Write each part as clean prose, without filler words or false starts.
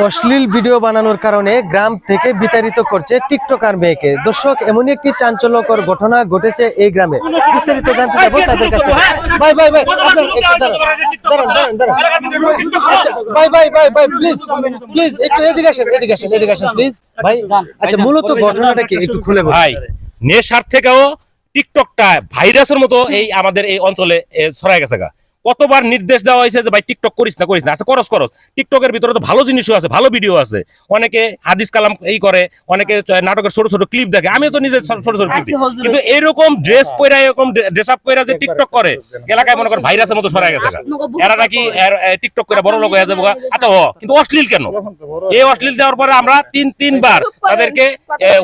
অশ্লীল ভিডিও বানানোর কারণে গ্রাম থেকে বিতাড়িত করছে টিকটকার মেয়েকে। দর্শক, এমনই একটি চাঞ্চল্যকর ঘটনা ঘটেছে এই গ্রামে। বিস্তারিত জানতে যাবো তাদের কাছ থেকে। ভাই ভাই ভাই, আপনার একটু দাঁড়ান। আচ্ছা ভাই ভাই ভাই ভাই, প্লিজ প্লিজ একটু এদিকে আসেন প্লিজ ভাই। আচ্ছা, মূলত ঘটনাটা কি একটু খুলে বলুন। ভাই, নেশার থেকেও টিকটকটা ভাইরাসের মতো এই আমাদের এই অঞ্চলে ছড়াই গেছে। কতবার নির্দেশ দেওয়া হয়েছে যে ভাই টিকটক করিস না। আচ্ছা, করস। টিকটকের ভিতরে তো ভালো জিনিসও আছে, ভালো ভিডিও আছে। অনেকে হাদিস কালাম এই করে, অনেকে নাটকের ছোট ছোট ক্লিপ দেখে। আমিও তো নিজে ছোট ছোট ক্লিপ, কিন্তু এরকম ড্রেস পরে, এরকম ড্রেস আপ করে যে টিকটক করে, এলাকায় মনে করেন ভাইরাসের মতো ছড়াই গেছে। এরা নাকি টিকটক করে বড় লোক হয়ে যাবে। আচ্ছা, কিন্তু অশ্লীল কেন? এই অশ্লীল দেওয়ার পরে আমরা তিনবার তাদেরকে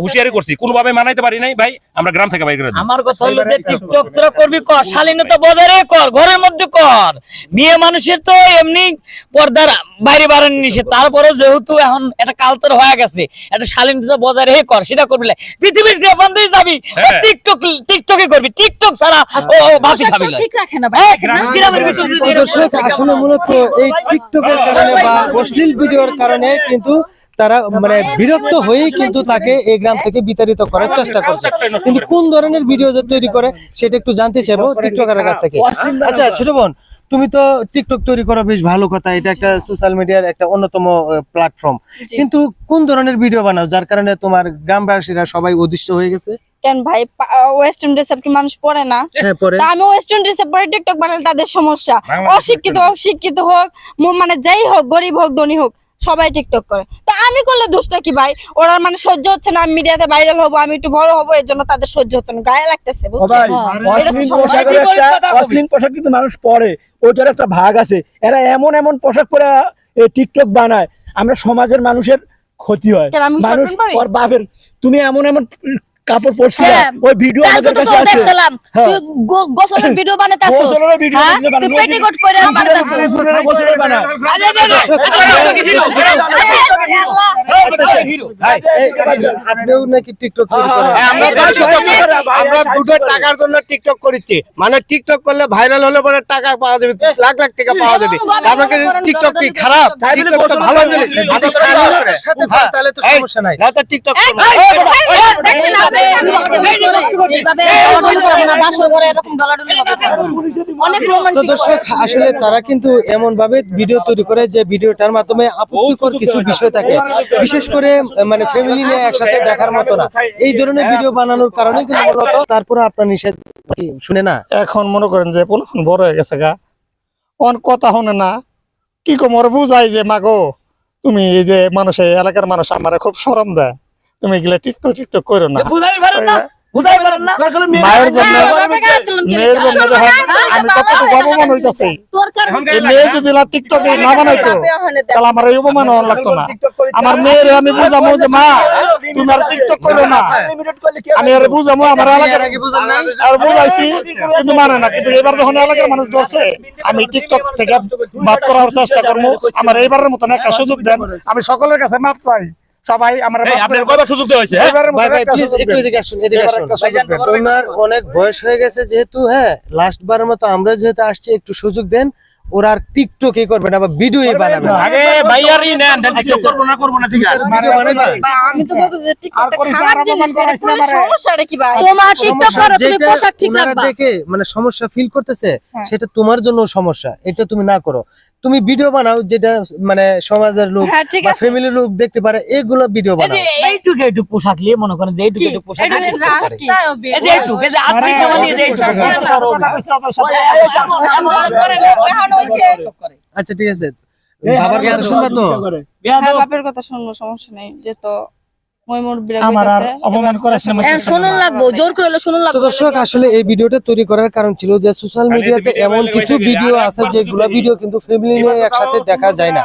হুঁশিয়ারি করছি, কোনোভাবে মানাইতে পারি নাই। ভাই, আমরা গ্রাম থেকে বাইরে করে দিই। আমার কথা হলো যে টিকটক তোরা করবি, কর, শালীনতা বজায় কর, ঘরের মধ্যে কর। মেয়ে মানুষের তো এমনি পর্দার বাইরে বাড়ানো নিষেধ, তারপরেও যেহেতু এখন একটা কালচার হয়ে গেছে, একটা শালীনতা বজায় রেখে কর, সেটা করবি। পৃথিবীর যে বন্ধই যাবি টিকটকে করবি, টিকটক ছাড়া ও বাঁচি খাবি না। ঠিক রাখে না দর্শক, আসলে মূলত এই টিকটকের কারণে বা অশ্লীল ভিডিওর কারণে কিন্তু তারা মানে বিরক্ত হয়েই কিন্তু তাকে এই গ্রাম থেকে বিতাড়িত করার চেষ্টা করছে। কিন্তু কোন ধরনের ভিডিও যে তৈরি করে সেটা একটু জানতে চাইবো টিকটকারের কাছ থেকে। আচ্ছা ছোট বোন, তুমি তো টিকটক তৈরি করো, বেশ ভালো কথা। এটা একটা সোশ্যাল মিডিয়ার একটা অন্যতম প্ল্যাটফর্ম। কিন্তু কোন ধরনের ভিডিও বানাও যার কারণে তোমার গ্রামবাসীরা সবাই অদৃষ্ট হয়ে গেছে? কেন ভাই, ওয়েস্টার্ন ড্রেস কি মানুষ পরে না? আমি ওয়েস্টার্ন ড্রেস পরে টিকটক বানালে তাদের সমস্যা। অশিক্ষিত হোক, শিক্ষিত হোক, মানে যাই হোক, গরিব হোক, ধনী হোক, সবাই টিকটক করে। তো আমি করলে দোষটা কি ভাই? ওরা মানে সহ্য হচ্ছে না, আমি মিডিয়াতে ভাইরাল হবো, আমি একটু বড় হবো, এর জন্য তাদের সহ্য হচ্ছে না, গায়ে লাগতেছে, বুঝছেন? অশ্লীল পোশাক কিন্তু মানুষ পরে, ওটার একটা ভাগ আছে। এরা এমন এমন পোশাক পরে টিকটক বানায়, আমরা সমাজের মানুষের ক্ষতি হয়। মানুষ ওর বাপের, তুমি এমন এমন কাপড় পরছিস, ওই ভিডিও আমাদের কাছে আছে। তুই গোসলের ভিডিও বানাতাছস, গোসলের ভিডিও তুই পেটিকোট করে বানাতাছস। গোসলের বানায়। আপনিও নাকি টিকটক তৈরি করেন? আমরা দুটো টাকার জন্য টিকটক করেছি। মানে টিকটক করলে ভাইরাল হলে পরে টাকা পাওয়া যাবে, লাখ লাখ টাকা পাওয়া যাবে। আপনাকে টিকটক কি খারাপ? টিকটক তো ভালো জিনিস। তাহলে তো সমস্যা নাই। না তো টিকটক তো দর্শক, আসলে তারা কিন্তু এমন ভাবে ভিডিও তৈরি করে যে ভিডিওটার মাধ্যমে আপত্তিকর কিছু বিষয় থাকে, বিশেষ করে মানে ফ্যামিলি নিয়ে একসাথে দেখার মতো না। এই ধরনের ভিডিও বানানোর কারণে কিন্তু মূলত তারপরে আপনার নিষেধ শুনে না। এখন মনে করেন যে বড় হয়ে গেছে গা, অন কথা শুনে না, কি কম ওর বুঝাই যে মাগো তুমি এই যে মানুষের এলাকার মানুষ আমার খুব শরম দেয়, তুমি এগুলা টিকটক করো না। মায়ের জন্য মেয়ের জন্য আমি কতটুকু অপমান হইতেছি। মেয়ে যদি টিকটকে না বানাইতো তাহলে আমার এই অপমান হওয়ার লাগতো না। আমার মেয়ের আমি বুঝামো যে মা তুমি আর টিকটক করো না, আমি আর বুঝামো আমার এলাকার আর বুঝাইছি, কিন্তু মানে না। কিন্তু এবার যখন এলাকার মানুষ ধরছে, আমি টিকটক থেকে মাফ করার চেষ্টা করবো। আমার এইবারের মতন একটা সুযোগ দেন, আমি সকলের কাছে মাফ চাই। সবাই আমার সুযোগ দেওয়া হয়েছে। ওনার অনেক বয়স হয়ে গেছে যেহেতু, হ্যাঁ, লাস্ট বারের মতো আমরা যেহেতু আসছি, একটু সুযোগ দেন। ওরা আর টিকটকই করবে না বা ভিডিওই বানাবে না। আগে ভাইয়ারই নেন, করব না ঠিক আছে। আমি তো বলতে যে টিকটকটা খারাপ জিনিস, এটা সমস্যাটা কি ভাই? তোমার টিকটক করো, তুমি পোশাক ঠিক রাখবা। দেখে মানে সমস্যা ফিল করতেছে, সেটা তোমার জন্য সমস্যা, এটা তুমি না করো। তুমি ভিডিও বানাও যেটা মানে সমাজের লোক বা ফ্যামিলির লোক দেখতে পারে, এগুলো ভিডিও বানাও। এইটুকু একটু পোশাক নিয়ে মনে করেন যে এইটুকু পোশাক, আচ্ছা ঠিক আছে, বাবার কথা শুনবা তো? বাপের কথা শুনবো, সমস্যা নেই। যে তো দর্শক, আসলে এই ভিডিওটা তৈরি করার কারণ ছিল যে সোশ্যাল মিডিয়াতে এমন কিছু ভিডিও আছে যেগুলো ভিডিও কিন্তু ফ্যামিলি নিয়ে একসাথে দেখা যায় না,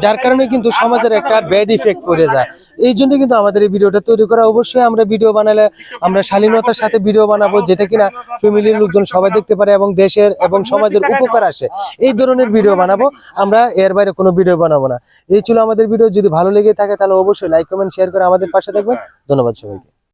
যার কারণে কিন্তু সমাজের একটা ব্যাড ইফেক্ট পড়ে যায়। এই জন্য কিন্তু আমাদের এই ভিডিওটা তৈরি করা। অবশ্যই আমরা ভিডিও বানালে আমরা শালীনতার সাথে ভিডিও বানাবো, যেটা কিনা ফ্যামিলির লোকজন সবাই দেখতে পারে এবং দেশের এবং সমাজের উপকার আসে, এই ধরনের ভিডিও বানাবো। আমরা এর বাইরে কোনো ভিডিও বানাবো না। এই ছিল আমাদের ভিডিও। যদি ভালো লেগে থাকে তাহলে অবশ্যই লাইক, কমেন্ট, শেয়ার করে আমাদের পাশে থাকবেন। ধন্যবাদ সবাইকে।